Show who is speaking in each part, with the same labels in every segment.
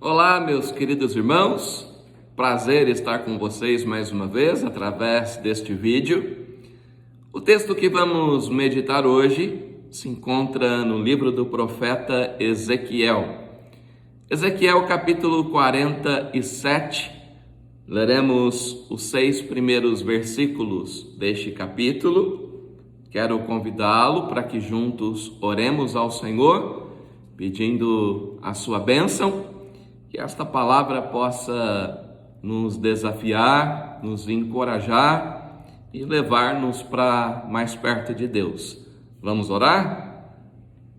Speaker 1: Olá, meus queridos irmãos, prazer estar com vocês mais uma vez através deste vídeo. O texto que vamos meditar hoje se encontra no livro do profeta Ezequiel. Ezequiel capítulo 47, leremos os 6 primeiros versículos deste capítulo. Quero convidá-lo para que juntos oremos ao Senhor, pedindo a sua bênção. Que esta palavra possa nos desafiar, nos encorajar e levar-nos para mais perto de Deus. Vamos orar?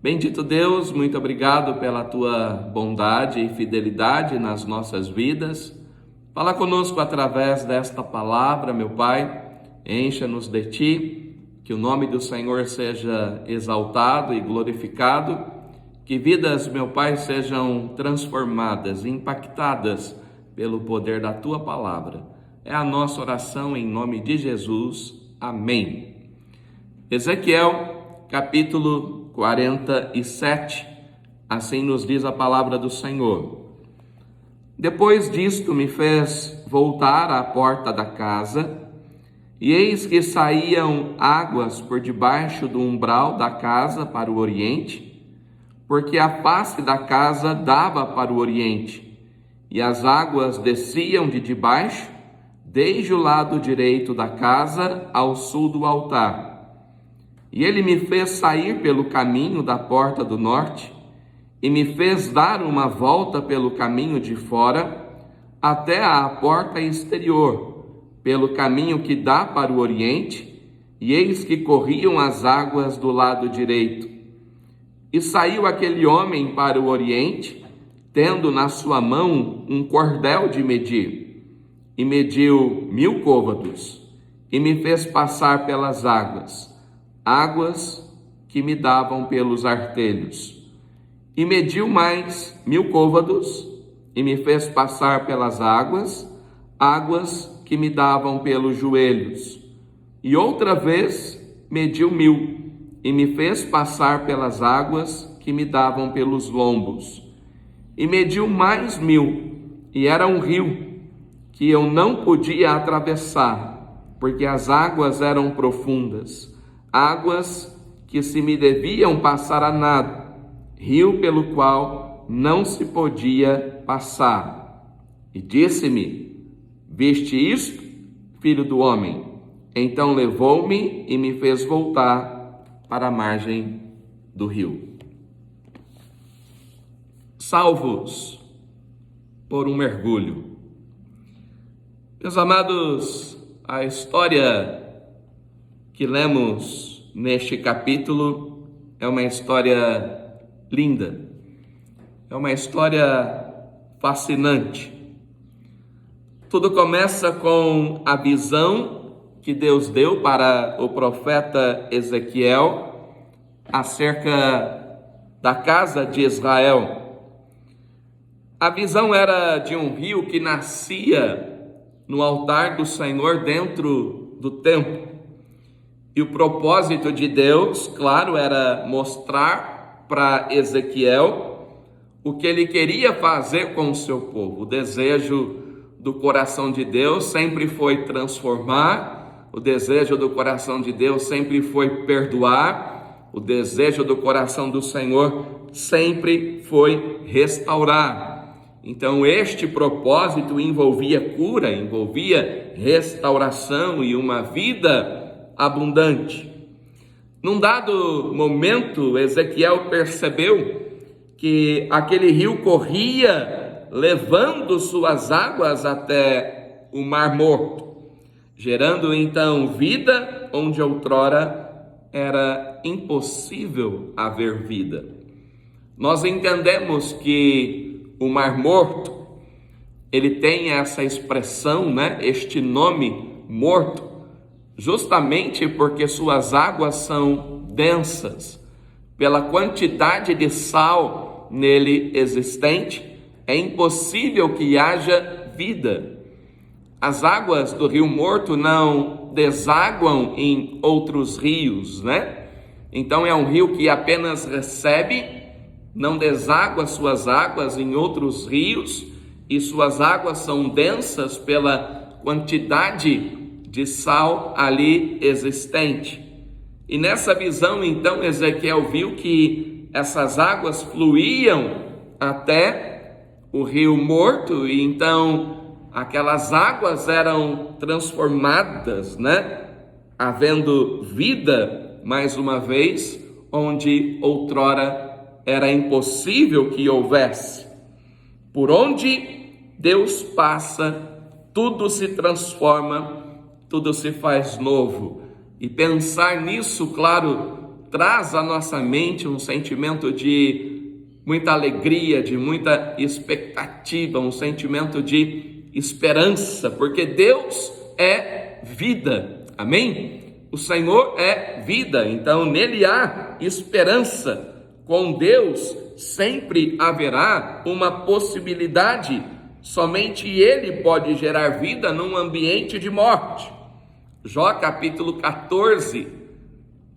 Speaker 1: Bendito Deus, muito obrigado pela tua bondade e fidelidade nas nossas vidas. Fala conosco através desta palavra, meu Pai. Encha-nos de ti, que o nome do Senhor seja exaltado e glorificado. Que vidas, meu Pai, sejam transformadas, impactadas pelo poder da Tua palavra. É a nossa oração em nome de Jesus. Amém. Ezequiel, capítulo 47, assim nos diz a palavra do Senhor. Depois disto me fez voltar à porta da casa, e eis que saíam águas por debaixo do umbral da casa para o oriente, porque a face da casa dava para o oriente, e as águas desciam de debaixo, desde o lado direito da casa ao sul do altar. E ele me fez sair pelo caminho da porta do norte, e me fez dar uma volta pelo caminho de fora, até à porta exterior, pelo caminho que dá para o oriente, e eis que corriam as águas do lado direito. E saiu aquele homem para o oriente, tendo na sua mão um cordel de medir, e mediu 1000 côvados, e me fez passar pelas águas, águas que me davam pelos artelhos. E mediu mais 1000 côvados, e me fez passar pelas águas, águas que me davam pelos joelhos. E outra vez mediu 1000, e me fez passar pelas águas que me davam pelos lombos. E mediu mais 1000, e era um rio que eu não podia atravessar, porque as águas eram profundas, águas que se me deviam passar a nado, rio pelo qual não se podia passar. E disse-me: viste isto, filho do homem? Então levou-me e me fez voltar para a margem do rio. Salvos por um mergulho. Meus amados, a história que lemos neste capítulo é uma história linda, é uma história fascinante. Tudo começa com a visão que Deus deu para o profeta Ezequiel acerca da casa de Israel. A visão era de um rio que nascia no altar do Senhor dentro do templo. E o propósito de Deus, claro, era mostrar para Ezequiel o que ele queria fazer com o seu povo. O desejo do coração de Deus sempre foi transformar. O desejo do coração de Deus sempre foi perdoar. O desejo do coração do Senhor sempre foi restaurar. Então, este propósito envolvia cura, envolvia restauração e uma vida abundante. Num dado momento, Ezequiel percebeu que aquele rio corria, levando suas águas até o Mar Morto, gerando então vida onde outrora era impossível haver vida. Nós entendemos que o Mar Morto, ele tem essa expressão, este nome morto, justamente porque suas águas são densas. Pela quantidade de sal nele existente, é impossível que haja vida. As águas do Rio Morto não desaguam em outros rios, Então é um rio que apenas recebe não deságua suas águas em outros rios, e suas águas são densas pela quantidade de sal ali existente. E nessa visão, então, Ezequiel viu que essas águas fluíam até o rio morto, e então aquelas águas eram transformadas, havendo vida mais uma vez, onde outrora era impossível que houvesse. Por onde Deus passa, tudo se transforma, tudo se faz novo. E pensar nisso, claro, traz à nossa mente um sentimento de muita alegria, de muita expectativa, um sentimento de esperança, porque Deus é vida, amém? O Senhor é vida, então nele há esperança. Com Deus sempre haverá uma possibilidade, somente Ele pode gerar vida num ambiente de morte. Jó capítulo 14,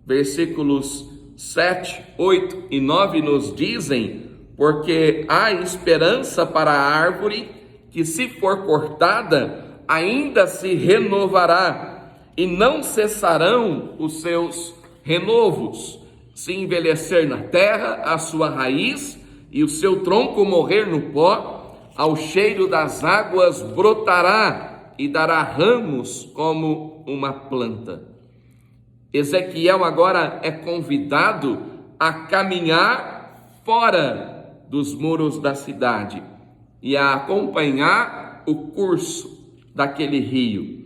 Speaker 1: versículos 7, 8 e 9 nos dizem: porque há esperança para a árvore que, se for cortada, ainda se renovará, e não cessarão os seus renovos. Se envelhecer na terra a sua raiz, e o seu tronco morrer no pó, ao cheiro das águas brotará, e dará ramos como uma planta. Ezequiel agora é convidado a caminhar fora dos muros da cidade e a acompanhar o curso daquele rio.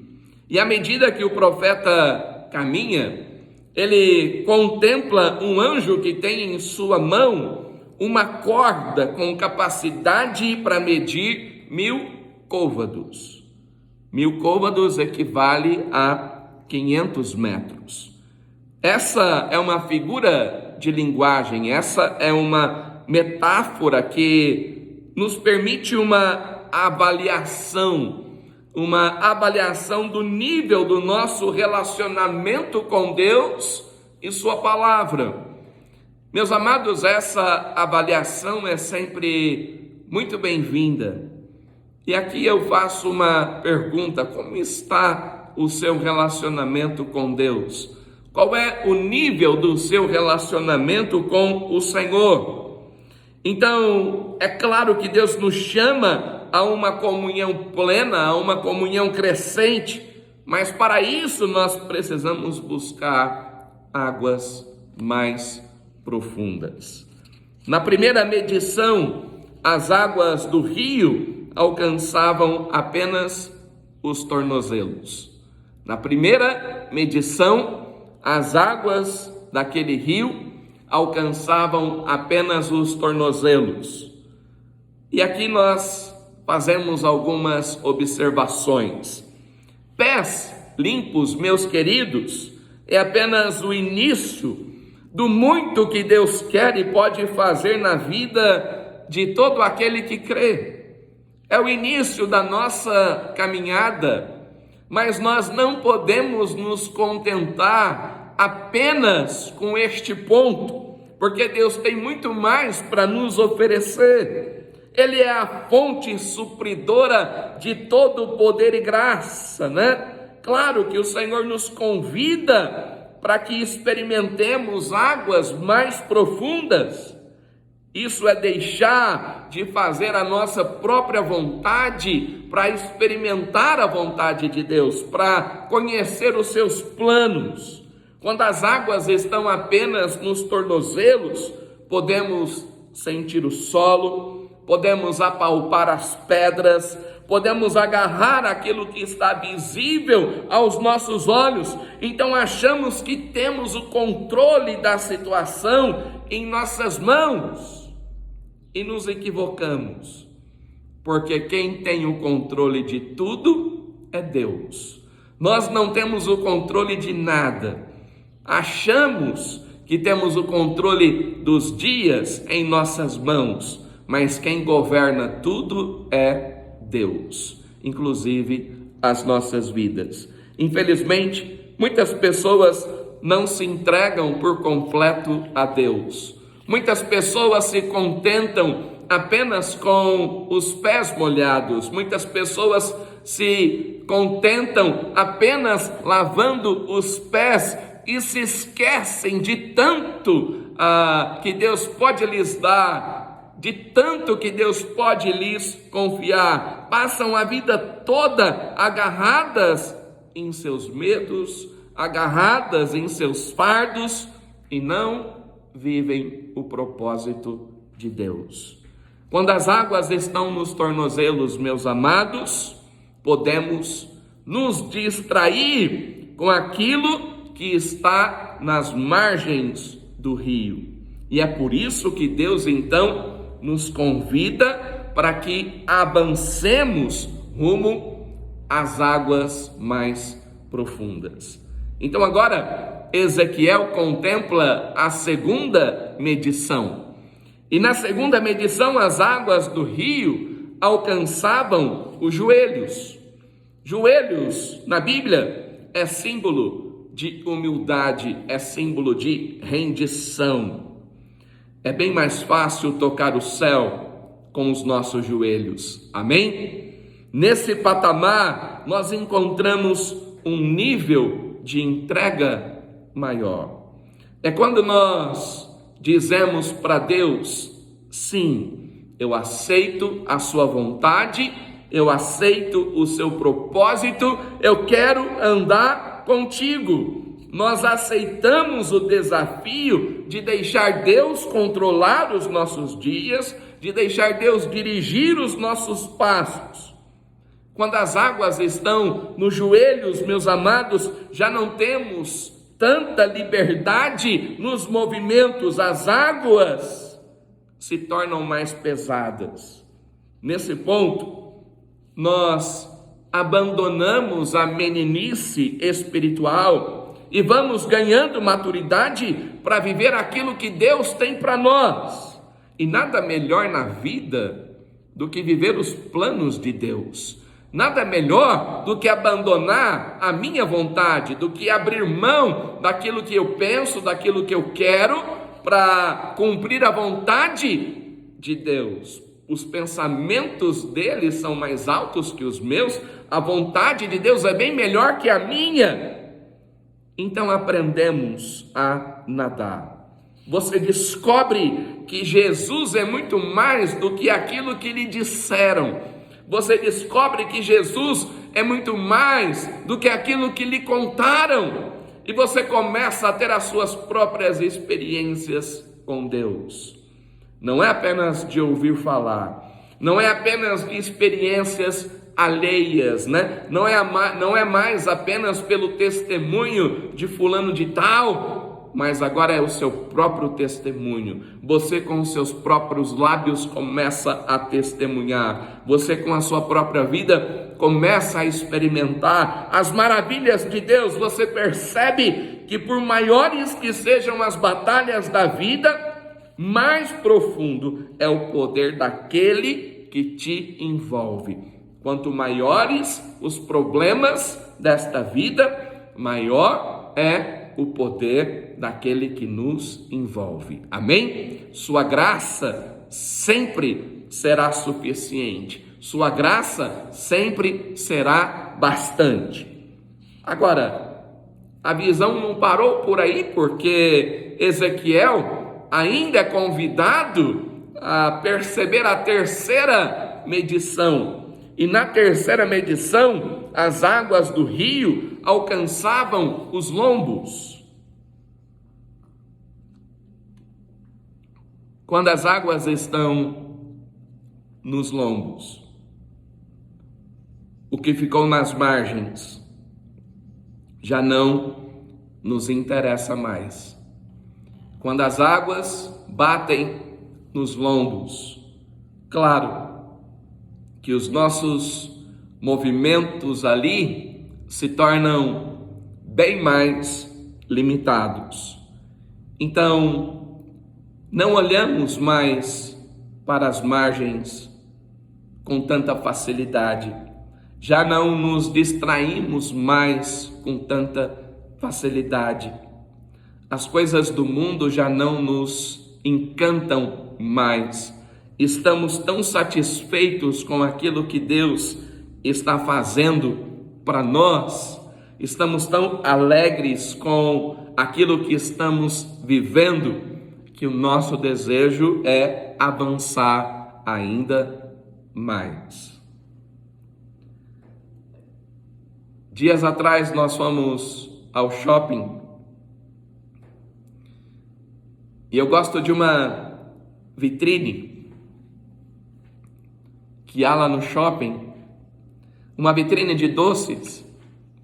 Speaker 1: E à medida que o profeta caminha, ele contempla um anjo que tem em sua mão uma corda com capacidade para medir 1000 côvados. 1000 côvados equivale a 500 metros. Essa é uma figura de linguagem, essa é uma metáfora que nos permite uma avaliação do nível do nosso relacionamento com Deus e sua palavra. Meus amados, essa avaliação é sempre muito bem-vinda. E aqui eu faço uma pergunta: como está o seu relacionamento com Deus? Qual é o nível do seu relacionamento com o Senhor? Então, é claro que Deus nos chama a uma comunhão plena, a uma comunhão crescente, mas para isso nós precisamos buscar águas mais profundas. Na primeira medição, as águas do rio alcançavam apenas os tornozelos. Na primeira medição, as águas daquele rio alcançavam apenas os tornozelos. E aqui nós fazemos algumas observações. Pés limpos, meus queridos, é apenas o início do muito que Deus quer e pode fazer na vida de todo aquele que crê. É o início da nossa caminhada, mas nós não podemos nos contentar apenas com este ponto, porque Deus tem muito mais para nos oferecer. Ele é a fonte supridora de todo poder e graça, Claro que o Senhor nos convida para que experimentemos águas mais profundas. Isso é deixar de fazer a nossa própria vontade para experimentar a vontade de Deus, para conhecer os seus planos. Quando as águas estão apenas nos tornozelos, podemos sentir o solo, podemos apalpar as pedras, podemos agarrar aquilo que está visível aos nossos olhos. Então achamos que temos o controle da situação em nossas mãos e nos equivocamos, porque quem tem o controle de tudo é Deus. Nós não temos o controle de nada. Achamos que temos o controle dos dias em nossas mãos, mas quem governa tudo é Deus, inclusive as nossas vidas. Infelizmente, muitas pessoas não se entregam por completo a Deus. Muitas pessoas se contentam apenas com os pés molhados. Muitas pessoas se contentam apenas lavando os pés e se esquecem de tanto que Deus pode lhes dar, de tanto que Deus pode lhes confiar. Passam a vida toda agarradas em seus medos, agarradas em seus fardos e não vivem o propósito de Deus. Quando as águas estão nos tornozelos, meus amados, podemos nos distrair com aquilo que está nas margens do rio. E é por isso que Deus então nos convida para que avancemos rumo às águas mais profundas. Então agora Ezequiel contempla a segunda medição. E na segunda medição as águas do rio alcançavam os joelhos. Joelhos na Bíblia é símbolo de humildade, é símbolo de rendição. É bem mais fácil tocar o céu com os nossos joelhos. Amém? Nesse patamar nós encontramos um nível de entrega maior. É quando nós dizemos para Deus: sim, eu aceito a sua vontade, eu aceito o seu propósito, eu quero andar contigo. Nós aceitamos o desafio de deixar Deus controlar os nossos dias, de deixar Deus dirigir os nossos passos. Quando as águas estão nos joelhos, meus amados, já não temos tanta liberdade nos movimentos, as águas se tornam mais pesadas. Nesse ponto, nós abandonamos a meninice espiritual e vamos ganhando maturidade para viver aquilo que Deus tem para nós. E nada melhor na vida do que viver os planos de Deus. Nada melhor do que abandonar a minha vontade, do que abrir mão daquilo que eu penso, daquilo que eu quero, para cumprir a vontade de Deus. Os pensamentos dele são mais altos que os meus, a vontade de Deus é bem melhor que a minha. Então aprendemos a nadar. Você descobre que Jesus é muito mais do que aquilo que lhe disseram. Você descobre que Jesus é muito mais do que aquilo que lhe contaram. E você começa a ter as suas próprias experiências com Deus. Não é apenas de ouvir falar, não é apenas de experiências alheias, né? Não é mais apenas pelo testemunho de fulano de tal, mas agora é o seu próprio testemunho. Você com os seus próprios lábios começa a testemunhar. Você com a sua própria vida começa a experimentar as maravilhas de Deus. Você percebe que por maiores que sejam as batalhas da vida, mais profundo é o poder daquele que te envolve. Quanto maiores os problemas desta vida, maior é o poder daquele que nos envolve. Amém? Sua graça sempre será suficiente. Sua graça sempre será bastante. Agora, a visão não parou por aí, porque Ezequiel ainda é convidado a perceber a terceira medição. E na terceira medição, as águas do rio alcançavam os lombos. Quando as águas estão nos lombos, o que ficou nas margens já não nos interessa mais. Quando as águas batem nos lombos, claro que os nossos movimentos ali se tornam bem mais limitados. Então, não olhamos mais para as margens com tanta facilidade. Já não nos distraímos mais com tanta facilidade. As coisas do mundo já não nos encantam mais. Estamos tão satisfeitos com aquilo que Deus está fazendo para nós, estamos tão alegres com aquilo que estamos vivendo, que o nosso desejo é avançar ainda mais. Dias atrás nós fomos ao shopping e eu gosto de uma vitrine que há lá no shopping, uma vitrine de doces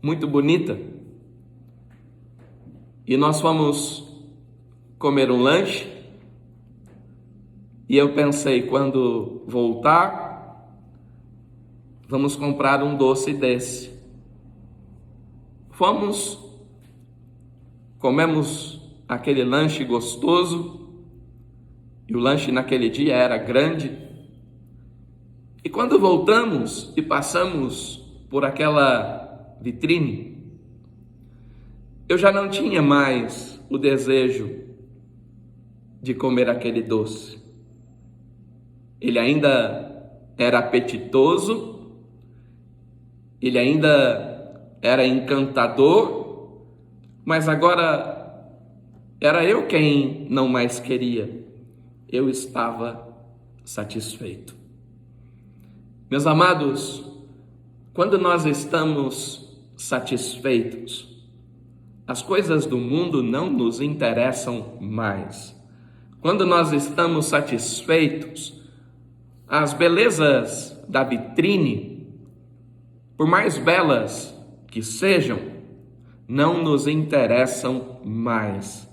Speaker 1: muito bonita. E nós fomos comer um lanche e eu pensei, quando voltar, vamos comprar um doce desse. Fomos, comemos aquele lanche gostoso, e o lanche naquele dia era grande. E quando voltamos e passamos por aquela vitrine, eu já não tinha mais o desejo de comer aquele doce. Ele ainda era apetitoso, ele ainda era encantador, mas agora era eu quem não mais queria. Eu estava satisfeito. Meus amados, quando nós estamos satisfeitos, as coisas do mundo não nos interessam mais. Quando nós estamos satisfeitos, as belezas da vitrine, por mais belas que sejam, não nos interessam mais.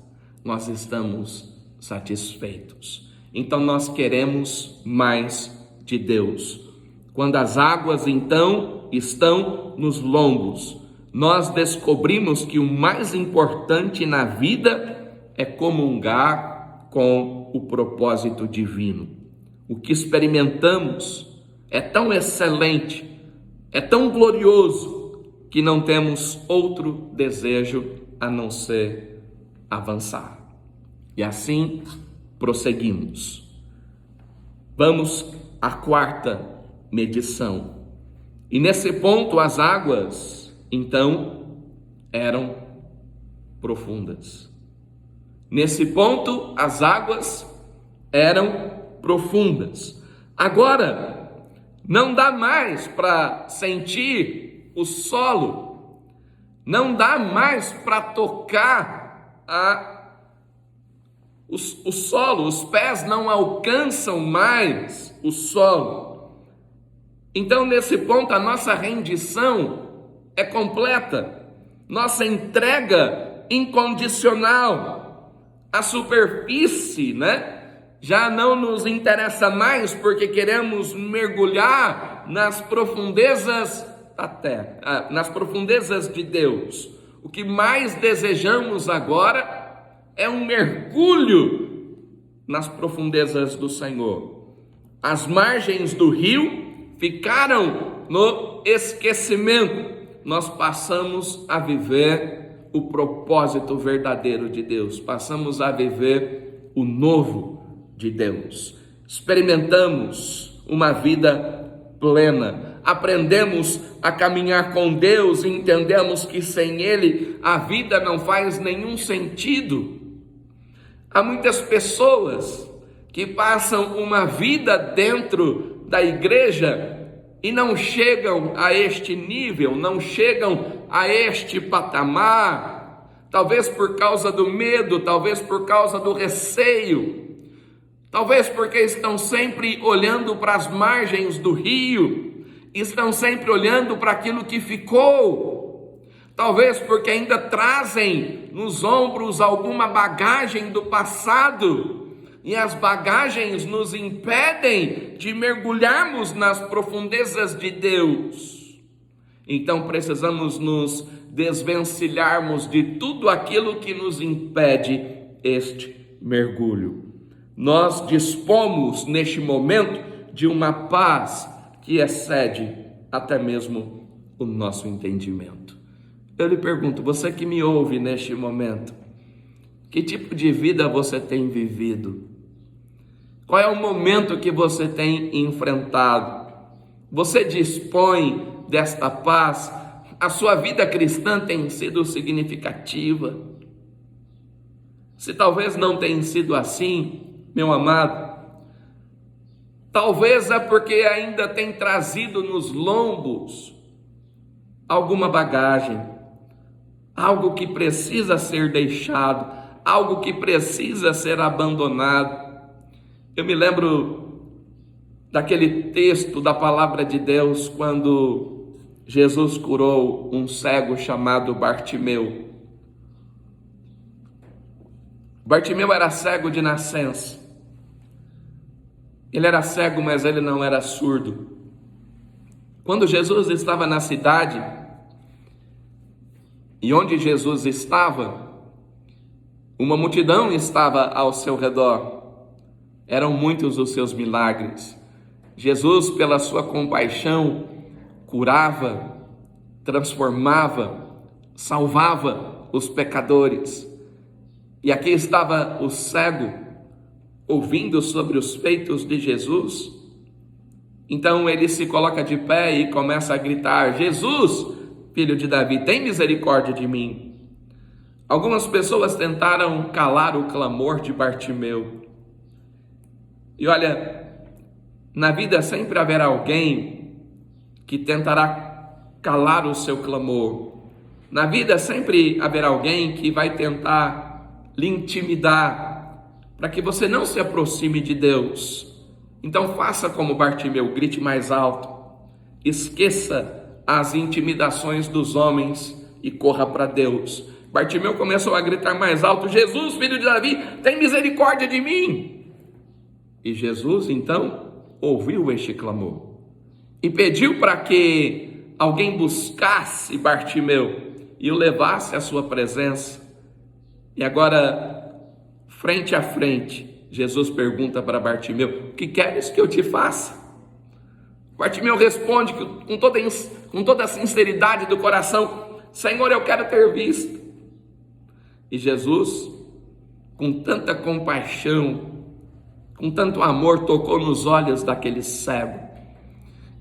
Speaker 1: Nós estamos satisfeitos. Então nós queremos mais de Deus. Quando as águas então estão nos lombos, nós descobrimos que o mais importante na vida é comungar com o propósito divino. O que experimentamos é tão excelente, é tão glorioso, que não temos outro desejo a não ser avançar. E assim prosseguimos. Vamos à quarta medição. E nesse ponto as águas, então, eram profundas. Nesse ponto as águas eram profundas. Agora, não dá mais para sentir o solo, não dá mais para tocar o solo, os pés não alcançam mais o solo. Então, nesse ponto, a nossa rendição é completa, nossa entrega incondicional. A superfície, já não nos interessa mais, porque queremos mergulhar nas profundezas da terra, nas profundezas de Deus. O que mais desejamos agora é um mergulho nas profundezas do Senhor. As margens do rio ficaram no esquecimento. Nós passamos a viver o propósito verdadeiro de Deus. Passamos a viver o novo de Deus. Experimentamos uma vida plena. Aprendemos a caminhar com Deus e entendemos que sem Ele a vida não faz nenhum sentido. Há muitas pessoas que passam uma vida dentro da igreja e não chegam a este nível, não chegam a este patamar, talvez por causa do medo, talvez por causa do receio, talvez porque estão sempre olhando para as margens do rio, estão sempre olhando para aquilo que ficou, talvez porque ainda trazem nos ombros alguma bagagem do passado, e as bagagens nos impedem de mergulharmos nas profundezas de Deus. Então precisamos nos desvencilharmos de tudo aquilo que nos impede este mergulho. Nós dispomos neste momento de uma paz que excede até mesmo o nosso entendimento. Eu lhe pergunto, você que me ouve neste momento, que tipo de vida você tem vivido? Qual é o momento que você tem enfrentado? Você dispõe desta paz? A sua vida cristã tem sido significativa? Se talvez não tenha sido assim, meu amado, talvez é porque ainda tem trazido nos lombos alguma bagagem, algo que precisa ser deixado, algo que precisa ser abandonado. Eu me lembro daquele texto da palavra de Deus quando Jesus curou um cego chamado Bartimeu. Bartimeu era cego de nascença. Ele era cego, mas ele não era surdo. Quando Jesus estava na cidade, e onde Jesus estava, uma multidão estava ao seu redor. Eram muitos os seus milagres. Jesus, pela sua compaixão, curava, transformava, salvava os pecadores. E aqui estava o cego, ouvindo sobre os feitos de Jesus. Então ele se coloca de pé e começa a gritar: Jesus, filho de Davi, tem misericórdia de mim. Algumas pessoas tentaram calar o clamor de Bartimeu. E olha, na vida sempre haverá alguém que tentará calar o seu clamor. Na vida sempre haverá alguém que vai tentar lhe intimidar, para que você não se aproxime de Deus. Então faça como Bartimeu, grite mais alto, esqueça as intimidações dos homens e corra para Deus. Bartimeu começou a gritar mais alto: Jesus, filho de Davi, tem misericórdia de mim. E Jesus então ouviu este clamor e pediu para que alguém buscasse Bartimeu e o levasse à sua presença. E agora, frente a frente, Jesus pergunta para Bartimeu: o que queres que eu te faça? Bartimeu responde com toda a sinceridade do coração: Senhor, eu quero ter visto. E Jesus, com tanta compaixão, com tanto amor, tocou nos olhos daquele cego.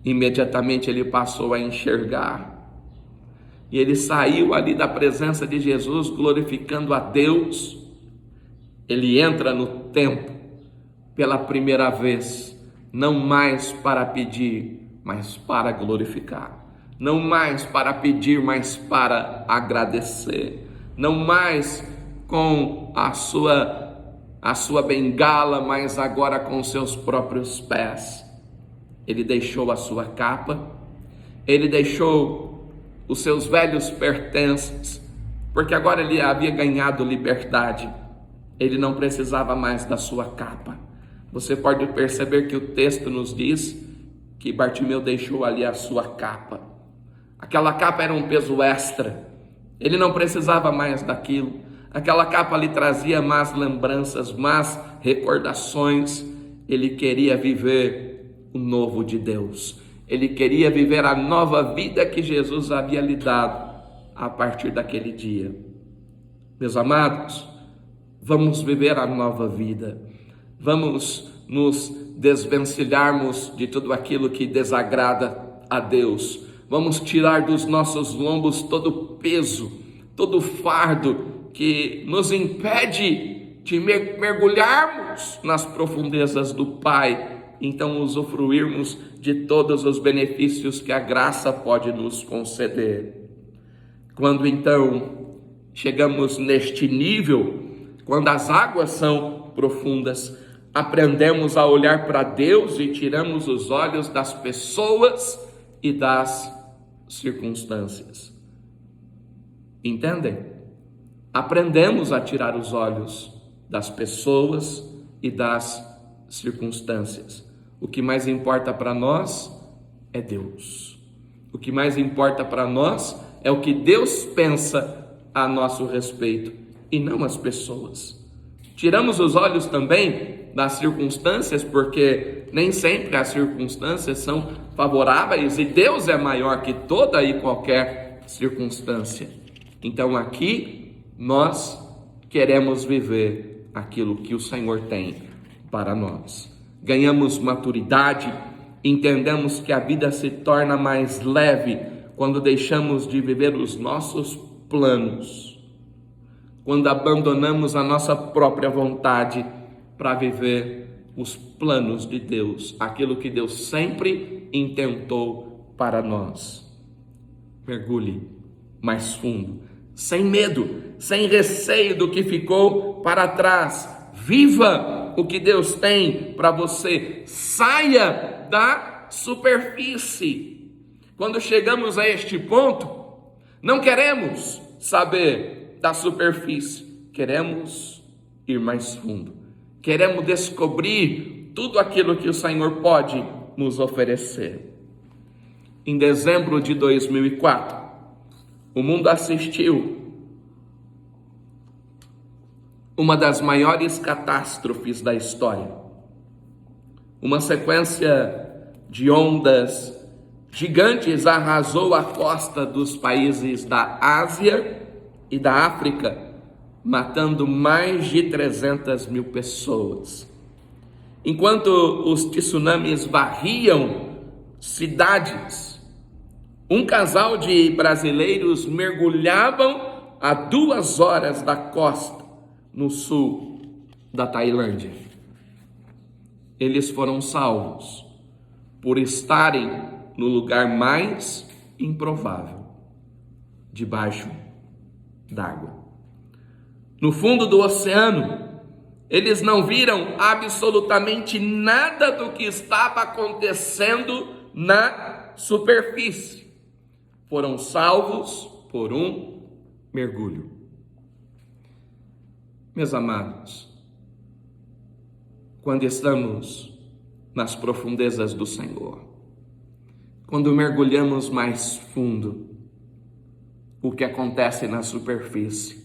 Speaker 1: Imediatamente ele passou a enxergar. E ele saiu ali da presença de Jesus, glorificando a Deus. Ele entra no templo pela primeira vez, não mais para pedir, mas para glorificar. Não mais para pedir, mas para agradecer. Não mais com a sua bengala, mas agora com seus próprios pés. Ele deixou a sua capa, ele deixou os seus velhos pertences, porque agora ele havia ganhado liberdade. Ele não precisava mais da sua capa. Você pode perceber que o texto nos diz que Bartimeu deixou ali a sua capa. Aquela capa era um peso extra. Ele não precisava mais daquilo. Aquela capa lhe trazia más lembranças, más recordações. Ele queria viver o novo de Deus. Ele queria viver a nova vida que Jesus havia lhe dado a partir daquele dia. Meus amados, vamos viver a nova vida. Vamos nos desvencilharmos de tudo aquilo que desagrada a Deus. Vamos tirar dos nossos lombos todo o peso, todo o fardo que nos impede de mergulharmos nas profundezas do Pai, então usufruirmos de todos os benefícios que a graça pode nos conceder. Quando então chegamos neste nível, quando as águas são profundas, aprendemos a olhar para Deus e tiramos os olhos das pessoas e das circunstâncias. Entendem? Aprendemos a tirar os olhos das pessoas e das circunstâncias. O que mais importa para nós é Deus. O que mais importa para nós é o que Deus pensa a nosso respeito e não as pessoas. Tiramos os olhos também das circunstâncias, porque nem sempre as circunstâncias são favoráveis e Deus é maior que toda e qualquer circunstância. Então aqui nós queremos viver aquilo que o Senhor tem para nós. ganhamos maturidade, entendemos que a vida se torna mais leve quando deixamos de viver os nossos planos, quando abandonamos a nossa própria vontade para viver os planos de Deus, aquilo que Deus sempre intentou para nós. Mergulhe mais fundo, sem medo, sem receio do que ficou para trás. Viva o que Deus tem para você. Saia da superfície. Quando chegamos a este ponto, não queremos saber da superfície, queremos ir mais fundo. Queremos descobrir tudo aquilo que o Senhor pode nos oferecer. Em dezembro de 2004, o mundo assistiu uma das maiores catástrofes da história. Uma sequência de ondas gigantes arrasou a costa dos países da Ásia e da África, matando mais de 300 mil pessoas. Enquanto os tsunamis varriam cidades, um casal de brasileiros mergulhavam a 2 horas da costa, no sul da Tailândia. Eles foram salvos por estarem no lugar mais improvável, debaixo d'água. No fundo do oceano, eles não viram absolutamente nada do que estava acontecendo na superfície. Foram salvos por um mergulho. Meus amados, quando estamos nas profundezas do Senhor, quando mergulhamos mais fundo, o que acontece na superfície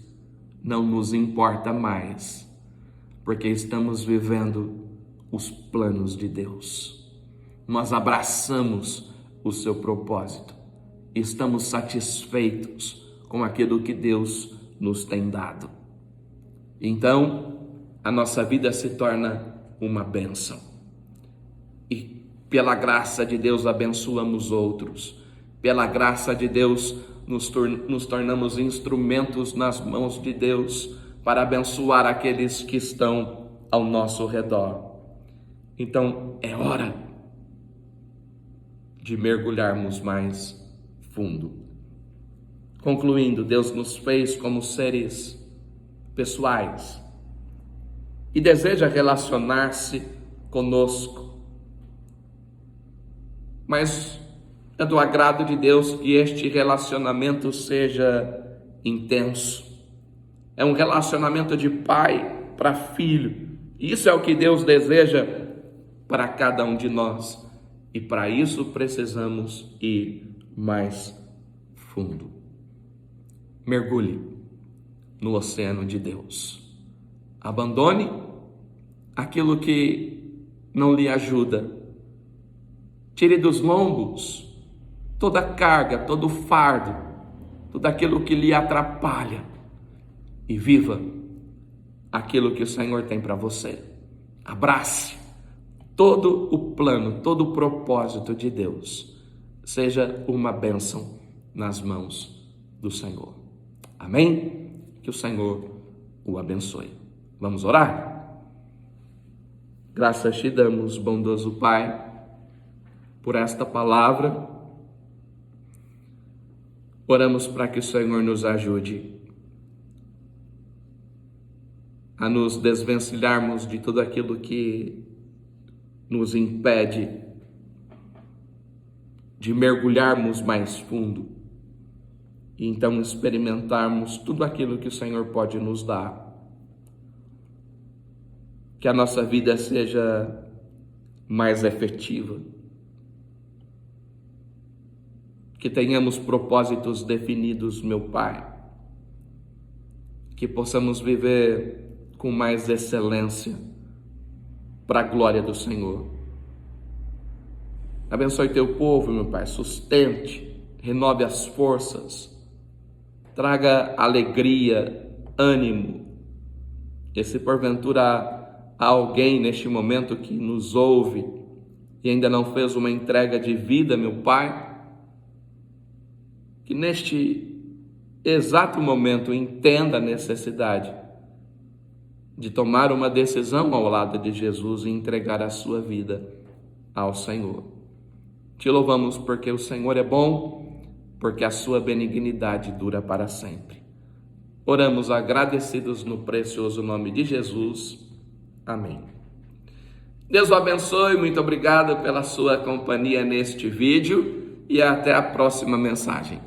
Speaker 1: não nos importa mais, porque estamos vivendo os planos de Deus. Nós abraçamos o seu propósito, estamos satisfeitos com aquilo que Deus nos tem dado. Então, a nossa vida se torna uma bênção. E pela graça de Deus abençoamos outros. Pela graça de Deus nos tornamos instrumentos nas mãos de Deus para abençoar aqueles que estão ao nosso redor. Então, é hora de mergulharmos mais fundo. Concluindo, Deus nos fez como seres pessoais e deseja relacionar-se conosco, mas é do agrado de Deus que este relacionamento seja intenso. É um relacionamento de pai para filho. Isso é o que Deus deseja para cada um de nós, e para isso precisamos ir mais fundo. Mergulhe no oceano de Deus. Abandone aquilo que não lhe ajuda. Tire dos lombos toda a carga, todo o fardo, tudo aquilo que lhe atrapalha, e viva aquilo que o Senhor tem para você. Abrace todo o plano, todo o propósito de Deus. Seja uma bênção nas mãos do Senhor. Amém? Que o Senhor o abençoe. Vamos orar? Graças te damos, bondoso Pai, por esta palavra. Oramos para que o Senhor nos ajude a nos desvencilharmos de tudo aquilo que nos impede de mergulharmos mais fundo e então experimentarmos tudo aquilo que o Senhor pode nos dar. Que a nossa vida seja mais efetiva, que tenhamos propósitos definidos, meu Pai, que possamos viver com mais excelência para a glória do Senhor. Abençoe teu povo, meu Pai, sustente, renove as forças, traga alegria, ânimo, e se porventura há alguém neste momento que nos ouve e ainda não fez uma entrega de vida, meu Pai, que neste exato momento entenda a necessidade de tomar uma decisão ao lado de Jesus e entregar a sua vida ao Senhor. Te louvamos porque o Senhor é bom, porque a sua benignidade dura para sempre. Oramos agradecidos no precioso nome de Jesus. Amém. Deus o abençoe, muito obrigado pela sua companhia neste vídeo e até a próxima mensagem.